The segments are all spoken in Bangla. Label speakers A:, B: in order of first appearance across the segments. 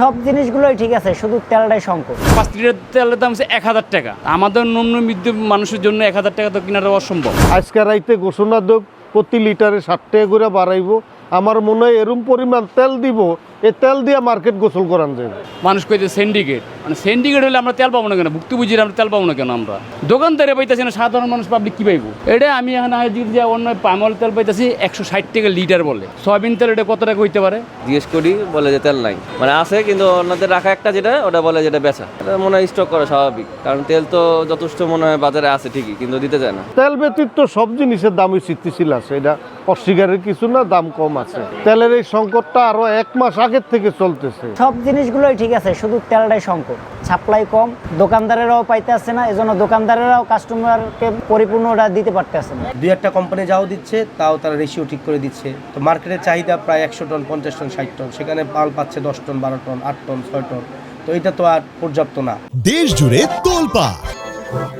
A: সব জিনিসগুলোই ঠিক আছে, শুধু তেলটাই সংকট।
B: 5 লিটার তেলের দাম হচ্ছে 1000 টাকা। আমাদের নিম্ন মধ্যম মানুষের জন্য 1000 টাকা তো কেনাটা অসম্ভব।
C: আজকে রাইতে ঘোষণা দেব প্রতি লিটারে 60 টাকা করে বাড়াইবো। আমার মনে হয় এরম পরিমাণ তেল দিব, এই তেল দিয়ে মার্কেট গোসল করান যাবে।
B: মানুষ কইতে সিন্ডিকেট, মানে সিন্ডিকেট হলে আমরা তেল পাবো না কেন? ভুক্তভোগীরা আমরা তেল পাবো না কেন? আমরা দোকানদারে পাইতেছি না, সাধারণ মানুষ পাবলিক কি পাইবো? এটা আমি এখানে যে অন্য পামল তেল পাইতেছি 160 টাকা লিটার বলে। সয়াবিন তেল এটা কত টাকা হইতে পারে?
D: জিজ্ঞেস করি, বলে যে তেল নাই, মানে আছে কিন্তু ওনাদের রাখা একটা যেটা ওটা বলে যেটা বেচা, এটা মনে হয় স্টক করা স্বাভাবিক, কারণ তেল তো যথেষ্ট মনে হয় বাজারে আছে ঠিকই, কিন্তু দিতে চায় না।
C: তেল ব্যতীত সব জিনিসের দামই স্থিতিশীল আছে, এটা অস্বীকারের কিছু না, দাম কম আছে। তেলের এই সংকটটা আরো 1 মাস আগের থেকে চলতেছে।
A: সব জিনিসগুলোই ঠিক আছে, শুধু তেলটাই সংকট। সাপ্লাই কম, দোকানদারেরাও পাইতে আসছে না, এজন্য দোকানদারেরাও কাস্টমারকে পরিপূর্ণটা দিতে পারতেছে না।
E: দুই একটা কোম্পানি যাও দিচ্ছে, তাও তারা রেশিও ঠিক করে দিচ্ছে। তো মার্কেটের চাহিদা প্রায় 100 টন, 50 টন, 60 টন, সেখানে মাল পাচ্ছে 10 টন, 12 টন, 8 টন, 6 টন। তো এটা তো আর পর্যাপ্ত না।
F: দেশ জুড়ে তোলপাড়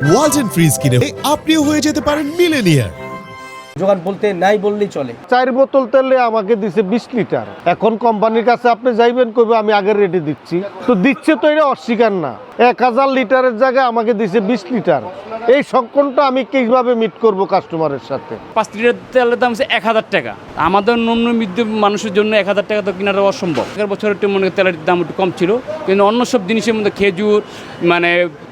F: ওয়ালটন ফ্রিজ কিনে আপনিও হয়ে যেতে পারেন মিলেনিয়ার।
E: যোগান বলতে নাই বললেই চলে।
C: 4 বোতল তেলে আমাকে দিছে 20 লিটার। এখন কোম্পানির কাছে আপনি যাইবেন, কইবে আমি আগের রেটে দিচ্ছি, তো দিচ্ছে তো এটা অস্বীকার না। 1000 লিটারের জায়গায় আমাকে দিছে 20 লিটার। এই সংকটটা আমি কিভাবে মিট করব কাস্টমারের সাথে?
B: 5 লিটার তেলের দাম হচ্ছে 1000 টাকা। আমাদের নিম্ন মধ্যম মানুষের জন্য 1000 টাকা তো কেনাটা অসম্ভব। আগের বছর একটু মনে তেলের দাম একটু কম ছিল, কিন্তু অন্য সব জিনিসের মধ্যে খেজুর, মানে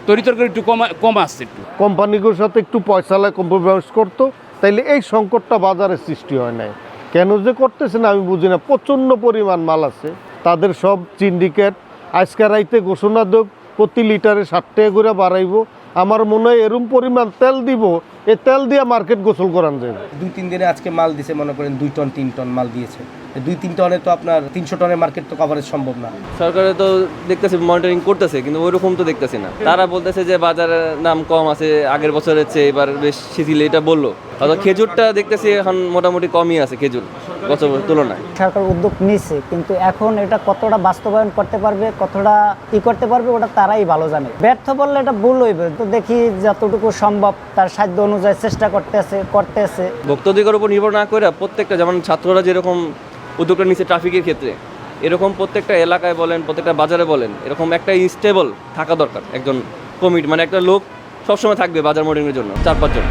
B: তরিতরকারি একটু কম আসছে। একটু
C: কোম্পানিগুলোর সাথে একটু পয়সালায় কম্প্রোমাইজ করতো, তাইলে এই সংকটটা বাজারে সৃষ্টি হয় নাই। কেন যে করতেছে না আমি বুঝি না। প্রচণ্ড পরিমাণ মাল আছে, তাদের সব সিন্ডিকেট। আজকে রাইতে ঘোষণা দেব প্রতি লিটারে 60 টাকা করে বাড়াইবো। আমার মনে হয় এরম পরিমাণ তেল দিব, এই তেল দিয়ে মার্কেট গোসল করান যাবে।
E: 2-3 দিনে আজকে মাল দিছে, মনে করেন 2 টন 3 টন মাল দিয়েছে। 2-3 টনে তো আপনার 300 টনের মার্কেট তো কভারেজ সম্ভব না।
D: সরকারে তো দেখতেছি মনিটরিং করতেছে, কিন্তু ওইরকম তো দেখতেছি না। তারা বলতেছে যে বাজারের দাম কম আছে আগের বছরের চেয়ে, এবার বেশ শিথিল, এটা বললো। অথবা খেজুরটা দেখতেছি এখন মোটামুটি কমই আছে খেজুর গত তুলনায়।
A: সরকার উদ্যোগ নিচ্ছে, কিন্তু এখন এটা কতটা বাস্তবায়ন করতে পারবে, কতটা করতে পারবে, ওটা তারাই ভালো জানে। ব্যর্থ বললে এটা ভুল হইবে। তো দেখি যতটুকু সম্ভব তার সাধ্য অনুযায়ী চেষ্টা করতেছে।
D: ভোক্তাধিকার উপর নির্ভর না করে প্রত্যেকটা, যেমন ছাত্ররা যেরকম উদ্যোগটা নিচ্ছে ট্রাফিকের ক্ষেত্রে, এরকম প্রত্যেকটা এলাকায় বলেন, প্রত্যেকটা বাজারে বলেন, এরকম একটা স্টেবল থাকা দরকার। একজন কমিটি, মানে একটা লোক সবসময় থাকবে বাজার মনিটরিংয়ের জন্য, 4-5 জন।